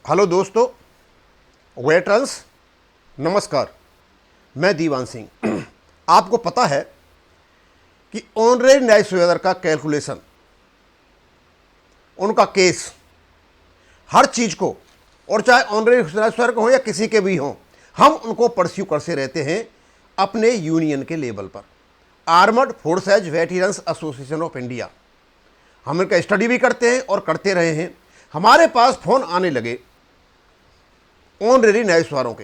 Hello दोस्तों, veterans, नमस्कार। मैं दीवान सिंह। आपको पता है कि ऑनरेरी न्यायिक सुवेदार का कैलकुलेशन, उनका केस, हर चीज़ को, और चाहे ऑनरेरी न्यायिक सुवेदार को हो या किसी के भी हों, हम उनको परस्यू करते रहते हैं अपने यूनियन के लेवल पर। Armed forces veterans association of India, हम इनका स्टडी भी करते हैं और करते रहे हैं। हमारे पास फ़ोन आने लगे ऑनरेरी न्यायिक सुवेदारों के।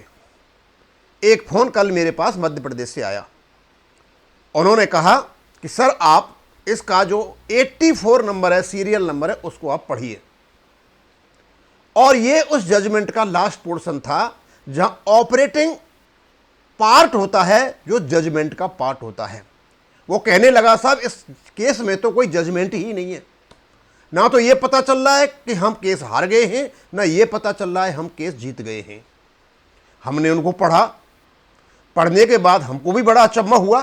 एक फ़ोन कल मेरे पास मध्य प्रदेश से आया। उन्होंने कहा कि सर, आप इसका जो 84 नंबर है, सीरियल नंबर है, उसको आप पढ़िए। और ये उस जजमेंट का लास्ट पोर्शन था जहां ऑपरेटिंग पार्ट होता है, जो जजमेंट का पार्ट होता है। वो कहने लगा, साहब इस केस में तो कोई जजमेंट ही नहीं है, ना तो ये पता चल रहा है कि हम केस हार गए हैं, ना ये पता चल रहा है हम केस जीत गए हैं। हमने उनको पढ़ा। पढ़ने के बाद हमको भी बड़ा अचंभा हुआ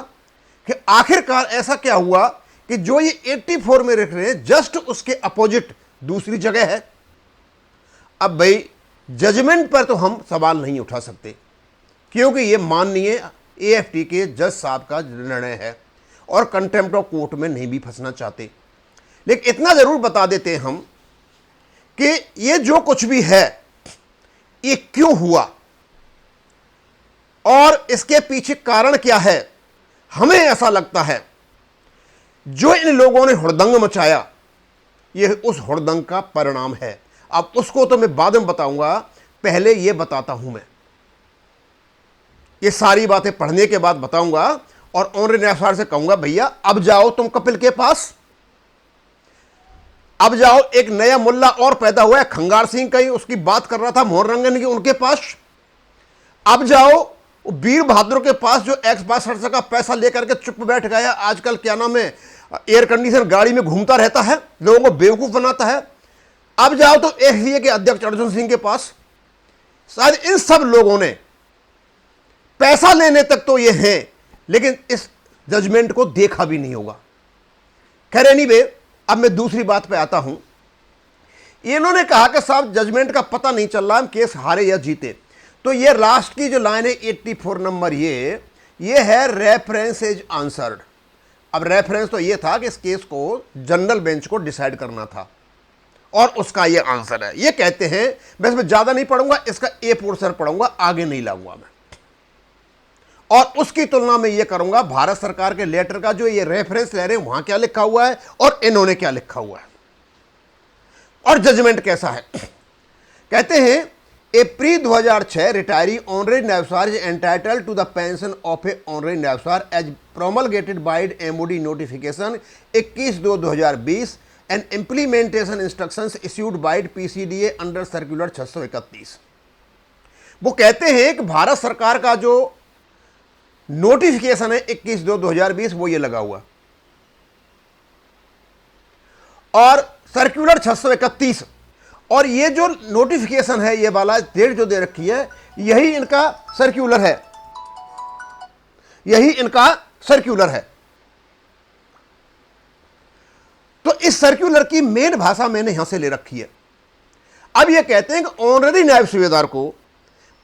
कि आखिरकार ऐसा क्या हुआ कि जो ये 84 में लिख रहे हैं, जस्ट उसके अपोजिट दूसरी जगह है। अब भाई, जजमेंट पर तो हम सवाल नहीं उठा सकते, क्योंकि ये माननीय AFT के जज साहब का निर्णय है और कंटेम्प्ट ऑफ कोर्ट में नहीं भी फंसना चाहते। लेकिन इतना जरूर बता देते हैं हम कि ये जो कुछ भी है, ये क्यों हुआ और इसके पीछे कारण क्या है। हमें ऐसा लगता है जो इन लोगों ने हुड़दंग मचाया, ये उस हुड़दंग का परिणाम है। अब उसको तो मैं बाद में बताऊंगा, पहले ये बताता हूं। मैं ये सारी बातें पढ़ने के बाद बताऊंगा और ऑनरेरी न्यायाधीश से कहूंगा, भैया अब जाओ तुम कपिल के पास, अब जाओ। एक नया मुल्ला और पैदा हुआ है, खंगार सिंह, कहीं उसकी बात कर रहा था, मोहन रंगन की, उनके पास। अब जाओ वीर बहादुर के पास, जो एक्स बासठ का पैसा लेकर के चुप बैठ गया, आजकल क्या नाम है, एयर कंडीशन गाड़ी में घूमता रहता है, लोगों को बेवकूफ बनाता है। अब जाओ तो FCA के अध्यक्ष अर्जुन सिंह के पास। शायद इन सब लोगों ने पैसा लेने तक तो ये हैं, लेकिन इस जजमेंट को देखा भी नहीं होगा। खैर एनीवे, अब मैं दूसरी बात पे आता हूं। इन्होंने कहा कि साहब जजमेंट का पता नहीं चल रहा, हम केस हारे या जीते। तो ये लास्ट की जो लाइन है 84 नंबर, ये है रेफरेंस इज आंसर्ड। अब रेफरेंस तो ये था कि इस केस को जनरल बेंच को डिसाइड करना था और उसका ये आंसर है। ये कहते हैं, मैं इसमें ज्यादा नहीं पढ़ूंगा, इसका A पोर्शन पढ़ूंगा, आगे नहीं लाऊंगा मैं। और उसकी तुलना में ये करूंगा भारत सरकार के लेटर का, जो ये रेफरेंस ले रहे हैं, वहां क्या लिखा हुआ है और इन्होंने क्या लिखा हुआ है और जजमेंट कैसा है। कहते हैं, अप्रैल 2006 रिटायरी ऑनरेरी न्यायाधीश entitled to the pension of a honorary न्यायाधीश as promulgated by MOD notification 21/2/2020 and implementation instructions issued by PCDA under circular 631। वो कहते हैं कि भारत सरकार का जो नोटिफिकेशन है 21/2/2020, वो ये लगा हुआ, और सर्कुलर 631, और ये जो नोटिफिकेशन है, ये वाला डेट जो दे रखी है, यही इनका सर्कुलर है, यही इनका सर्कुलर है। तो इस सर्कुलर की मेन भाषा मैंने यहां से ले रखी है। अब ये कहते हैं कि ऑनरेरी न्यायिक सुवेदार को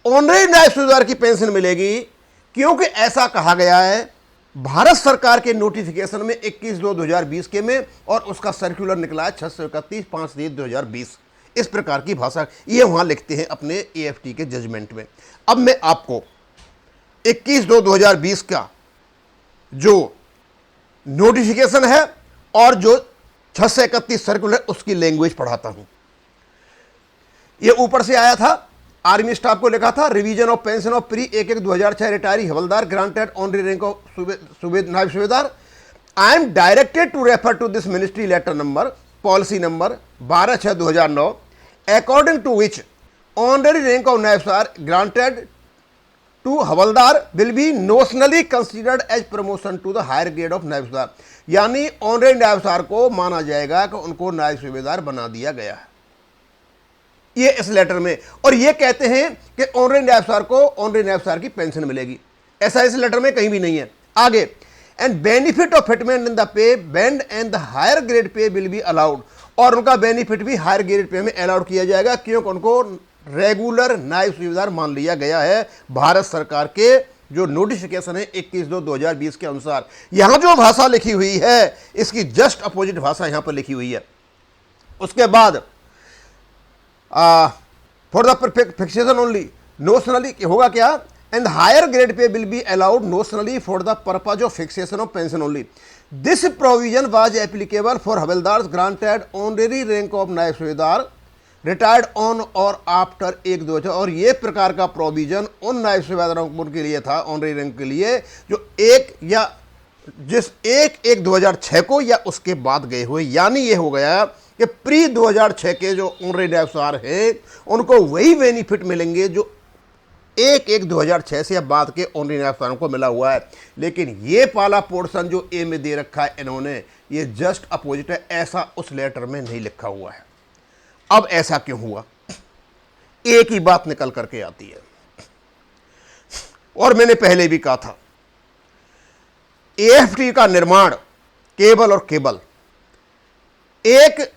ऑनरेरी न्यायिक सुवेदार की पेंशन मिलेगी, क्योंकि ऐसा कहा गया है भारत सरकार के नोटिफिकेशन में 21/2/2020 के में, और उसका सर्कुलर निकला है 631 5/2020। इस प्रकार की भाषा ये वहां लिखते हैं अपने AFT के जजमेंट में। अब मैं आपको 21/2/2020 का जो नोटिफिकेशन है और जो 631 सर्कुलर, उसकी लैंग्वेज पढ़ाता हूं। ये ऊपर से आया था, आर्मी स्टाफ को लिखा था, revision of pension of pre 1/1/2006 retiree havildar granted honorary rank of नायब subedar. I am directed to refer to this ministry letter number, policy number 12/6/2009, according to which honorary rank of नायब subedar granted to havildar will be notionally considered as promotion to the higher grade of नायब सूबेदार। यानी honorary नायब सूबेदार को माना जाएगा कि उनको नायब सूबेदार बना दिया गया है, ये इस लेटर में। और ये कहते हैं कि ऑनरेरी नायब सूबेदार को ऑनरेरी नायब सूबेदार की पेंशन मिलेगी, ऐसा इस लेटर में कहीं भी नहीं है। आगे, and benefit of fitment in the pay band and the higher grade pay will be allowed, और उनका बेनिफिट भी हायर ग्रेड पे में अलाउड किया जाएगा, क्योंकि उनको रेगुलर नायब सूबेदार मान लिया गया है भारत सरकार के जो नोटिफिकेशन है 21/2/2020 के अनुसार। यहां जो भाषा लिखी हुई है इसकी जस्ट अपोजिट भाषा यहां पर लिखी हुई है। उसके बाद for the fixation only notionally होगा क्या, and higher grade pay will be allowed notionally for the purpose of fixation of pension only. This provision was applicable for havildars granted honorary rank of नायब सूबेदार रिटायर्ड ऑन और after 1/2/2000। और ये प्रकार का provision उन नायब सूबेदारों के लिए था ऑनरेरी रैंक के लिए जो 1/1/2006 को या उसके बाद गए हुए। यानी ये हो गया कि प्री 2006 के जो ऑनरेरी नायब सूबेदार हैं उनको वही बेनिफिट मिलेंगे जो 1/1/2006 से बाद के ऑनरेरी नायब सूबेदारों को मिला हुआ है। लेकिन ये पाला पोर्शन जो ए में दे रखा है इन्होंने, ये जस्ट अपोजिट है, ऐसा उस लेटर में नहीं लिखा हुआ है। अब ऐसा क्यों हुआ, एक ही बात निकल करके आती है, और मैंने पहले भी कहा था एएफटी का निर्माण केवल और केवल एक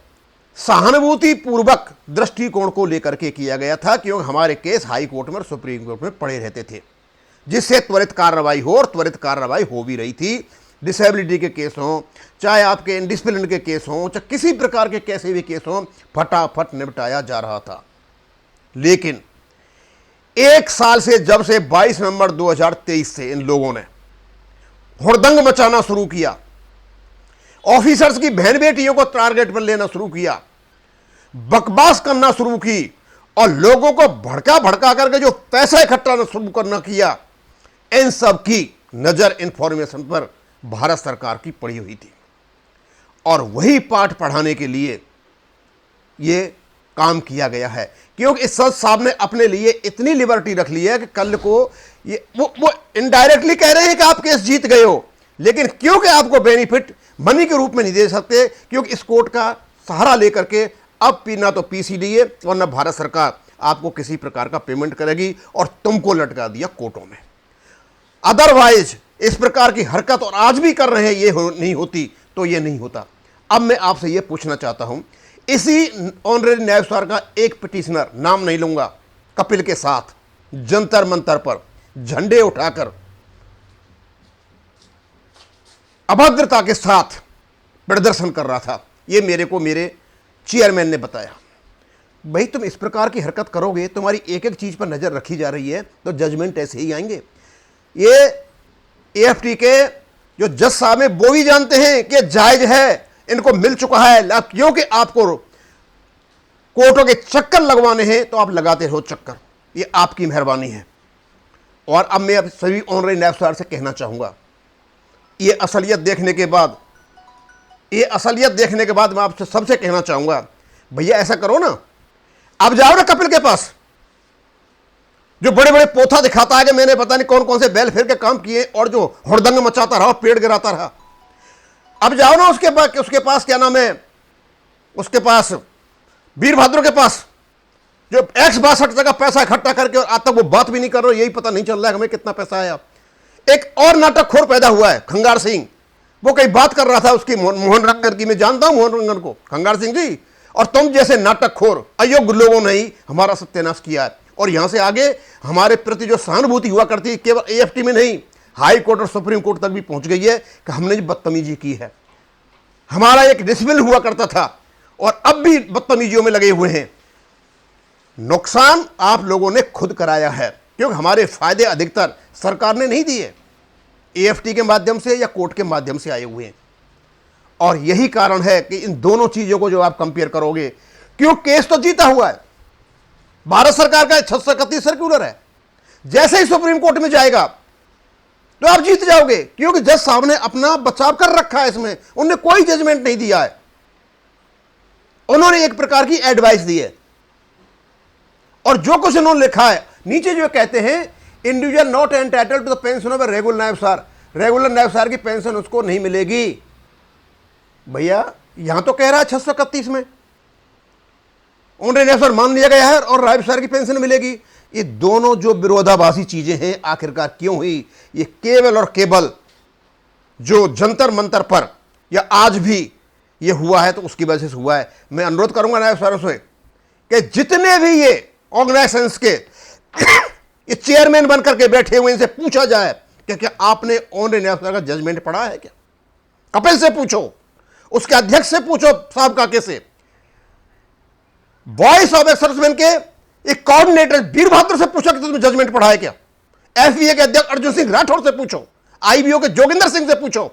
सहानुभूति पूर्वक दृष्टिकोण को लेकर के किया गया था, क्योंकि हमारे केस हाई कोर्ट में और सुप्रीम कोर्ट में पड़े रहते थे, जिससे त्वरित कार्रवाई हो, और त्वरित कार्रवाई हो भी रही थी। डिसेबिलिटी के केस हों, चाहे आपके इंडिसिप्लिन के केस हों, चाहे किसी प्रकार के कैसे भी केस हों, फटाफट निपटाया जा रहा था। लेकिन एक साल से, जब से 22 नवंबर 2023 से इन लोगों ने हुड़दंग मचाना शुरू किया, ऑफिसर्स की बहन बेटियों को टारगेट पर लेना शुरू किया, बकवास करना शुरू की, और लोगों को भड़का भड़का करके जो पैसा इकट्ठा शुरू करना किया, इन सब की नजर इंफॉर्मेशन पर भारत सरकार की पड़ी हुई थी। और वही पाठ पढ़ाने के लिए ये काम किया गया है, क्योंकि इस सच साहब ने अपने लिए इतनी लिबर्टी रख ली है कि कल को ये वो इनडायरेक्टली कह रहे हैं कि आप केस जीत गए हो, लेकिन क्योंकि आपको बेनिफिट मनी के रूप में नहीं दे सकते, क्योंकि इस कोर्ट का सहारा लेकर के अब ना तो पीसीडीए और ना भारत सरकार आपको किसी प्रकार का पेमेंट करेगी, और तुमको लटका दिया कोर्टों में। अदरवाइज इस प्रकार की हरकत, और आज भी कर रहे हैं, ये नहीं होती तो ये नहीं होता। अब मैं आपसे ये पूछना चाहता हूं, इसी ऑनरेरी नायब सूबेदार का एक पिटिशनर, नाम नहीं लूंगा, कपिल के साथ जंतर मंतर पर झंडे उठाकर अभद्रता के साथ प्रदर्शन कर रहा था। ये मेरे को मेरे चेयरमैन ने बताया, भाई तुम इस प्रकार की हरकत करोगे, तुम्हारी एक एक चीज पर नजर रखी जा रही है, तो जजमेंट ऐसे ही आएंगे। ये एएफटी के जो जज साहब हैं वो भी जानते हैं कि जायज है, इनको मिल चुका है, क्योंकि आपको कोर्टों के चक्कर लगवाने हैं तो आप लगाते रहो चक्कर, ये आपकी मेहरबानी है। और अब मैं सभी ऑनरेरी नायब सूबेदार से कहना चाहूंगा, ये असलियत देखने के बाद मैं आपसे सबसे कहना चाहूंगा, भैया ऐसा करो ना, अब जाओ ना कपिल के पास, जो बड़े बड़े पोथा दिखाता है कि मैंने पता नहीं कौन कौन से वेलफेयर के काम किए, और जो हुड़दंग मचाता रहा, पेड़ गिराता रहा। अब जाओ ना उसके पास क्या नाम है, उसके पास वीरभद्र के पास, जो 162 का पैसा इकट्ठा करके और आज तक वो बात भी नहीं कर रहे, यही पता नहीं चल रहा है हमें कितना पैसा आया। एक और नाटक खोर पैदा हुआ है, खंगार सिंह, वो कहीं बात कर रहा था उसकी, मोहन रंगन की, मैं जानता हूं मोहन रंगन को, खंगार सिंह जी, और तुम जैसे नाटक खोर अयोग्य लोगों ने ही हमारा सत्यानाश किया है। और यहां से आगे हमारे प्रति जो सहानुभूति हुआ करती है, केवल एएफटी में नहीं, हाई कोर्ट और सुप्रीम कोर्ट तक भी पहुंच गई है कि हमने जो बदतमीजी की है। हमारा एक डिसिप्लिन हुआ करता था, और अब भी बदतमीजियों में लगे हुए हैं। नुकसान आप लोगों ने खुद कराया है, क्योंकि हमारे फायदे अधिकतर सरकार ने नहीं दिए, एएफटी के माध्यम से या कोर्ट के माध्यम से आए हुए हैं। और यही कारण है कि इन दोनों चीजों को जो आप कंपेयर करोगे, क्यों केस तो जीता हुआ है, भारत सरकार का 631 सर्कुलर है, जैसे ही सुप्रीम कोर्ट में जाएगा तो आप जीत जाओगे, क्योंकि जज साहब ने अपना बचाव कर रखा है, इसमें उन्होंने कोई जजमेंट नहीं दिया है, उन्होंने एक प्रकार की एडवाइस दी है। और जो कुछ उन्होंने लिखा है नीचे, जो कहते हैं individual not entitled to the pension of regular नायब सूबेदार, रेगुलर नायब सूबेदार की पेंशन उसको नहीं मिलेगी। भैया यहां तो कह रहा है 631 में ऑनरेरी नायब सूबेदार मान लिया गया है और नायब सूबेदार की पेंशन मिलेगी। ये दोनों जो विरोधाभासी चीजें हैं आखिरकार क्यों हुई, ये केवल और केवल जो जंतर मंतर पर या आज भी ये हुआ है तो उसकी वजह से हुआ है। मैं अनुरोध करूंगा नायब सूबेदारों से कि जितने भी ये ऑर्गेनाइजेशंस के ये चेयरमैन बनकर के बैठे हुए, इनसे पूछा जाए कि क्या आपने ऑनरेबल न्यायपालिका का जजमेंट पढ़ा है क्या? कपिल से पूछो, उसके अध्यक्ष से पूछो, साहब काके से, वॉइस ऑफ एक्सर्विसमैन के एक कोऑर्डिनेटर वीर बहादुर से पूछो कि तुमने जजमेंट पढ़ा है क्या? एफबीए के अध्यक्ष अर्जुन सिंह राठौर से पूछो, आईबीओ के जोगिंदर सिंह से पूछो,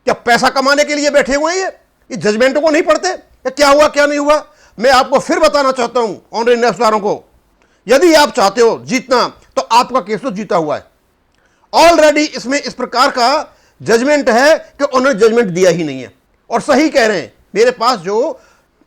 क्या पैसा कमाने के लिए बैठे हुए हैं ये जजमेंटों को नहीं पढ़ते? क्या हुआ क्या नहीं हुआ? मैं आपको फिर बताना चाहता हूं ऑनरेबल न्यायाधीशों को, यदि आप चाहते हो जीतना तो आपका केस तो जीता हुआ है ऑलरेडी। इसमें इस प्रकार का जजमेंट है कि उन्होंने जजमेंट दिया ही नहीं है, और सही कह रहे हैं। मेरे पास जो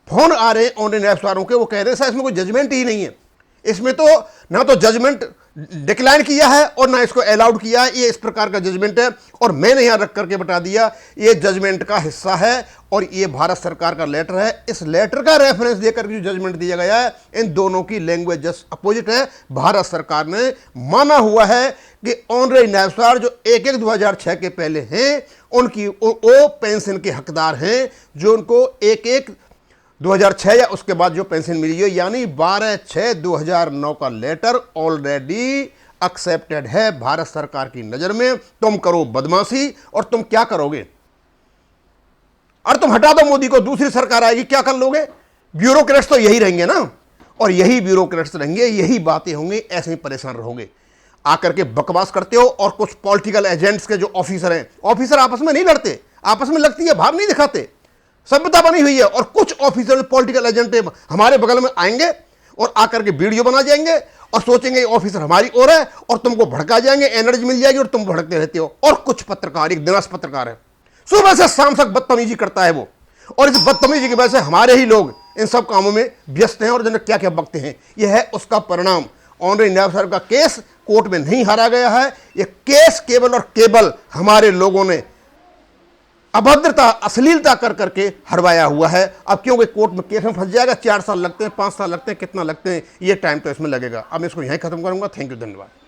फोन आ रहे हैं ऑनरेबल न्यायाधीशों के, वो कह रहे हैं सर इसमें कोई जजमेंट ही नहीं है, इसमें तो ना तो जजमेंट डिक्लाइन किया है और ना इसको अलाउड किया है, ये इस प्रकार का जजमेंट है। और मैंने यहां रख करके बता दिया ये जजमेंट का हिस्सा है और ये भारत सरकार का लेटर है। इस लेटर का रेफरेंस देकर जो जजमेंट दिया गया है, इन दोनों की लैंग्वेज जस्ट अपोजिट है। भारत सरकार ने माना हुआ है कि ऑनरेबल न्यायाधीश जो 1/1/2006 के पहले हैं उनकी वो पेंशन के हकदार हैं, जो उनको 1/1/2006 या उसके बाद जो पेंशन मिली है, यानी 12/6/2009 का लेटर ऑलरेडी एक्सेप्टेड है भारत सरकार की नजर में। तुम करो बदमाशी और तुम क्या करोगे? और तुम हटा दो मोदी को, दूसरी सरकार आएगी, क्या कर लोगे? ब्यूरोक्रेट्स तो यही रहेंगे ना, और यही ब्यूरोक्रेट्स रहेंगे, यही बातें होंगी, ऐसे ही परेशान रहोगे। आकर के बकवास करते हो, और कुछ पॉलिटिकल एजेंट्स के जो ऑफिसर हैं, ऑफिसर आपस में नहीं लड़ते, आपस में लगती है भाव नहीं दिखाते, सभ्यता बनी हुई है। और कुछ ऑफिसर पॉलिटिकल एजेंट हमारे बगल में आएंगे और आकर के वीडियो बना जाएंगे और सोचेंगे ऑफिसर हमारी ओर है, और तुमको भड़का जाएंगे, एनर्जी मिल जाएगी और तुम भड़कते रहते हो। और कुछ पत्रकार, एक दिनास पत्रकार है, सुबह से शाम तक बदतमीजी करता है वो, और इस बदतमीजी की वजह से हमारे ही लोग इन सब कामों में व्यस्त हैं और जिन्हें क्या क्या बकते हैं। यह है उसका परिणाम। ऑनरेबल न्यायाधीश का केस कोर्ट में नहीं हारा गया है, यह केस केवल और केवल हमारे लोगों ने अभद्रता, अश्लीलता कर करके हरवाया हुआ है। अब क्योंकि कोर्ट में केस में फंस जाएगा, 4 साल लगते हैं, 5 साल लगते हैं, कितना लगते हैं, ये टाइम तो इसमें लगेगा। अब मैं इसको यहीं खत्म करूंगा। थैंक यू, धन्यवाद।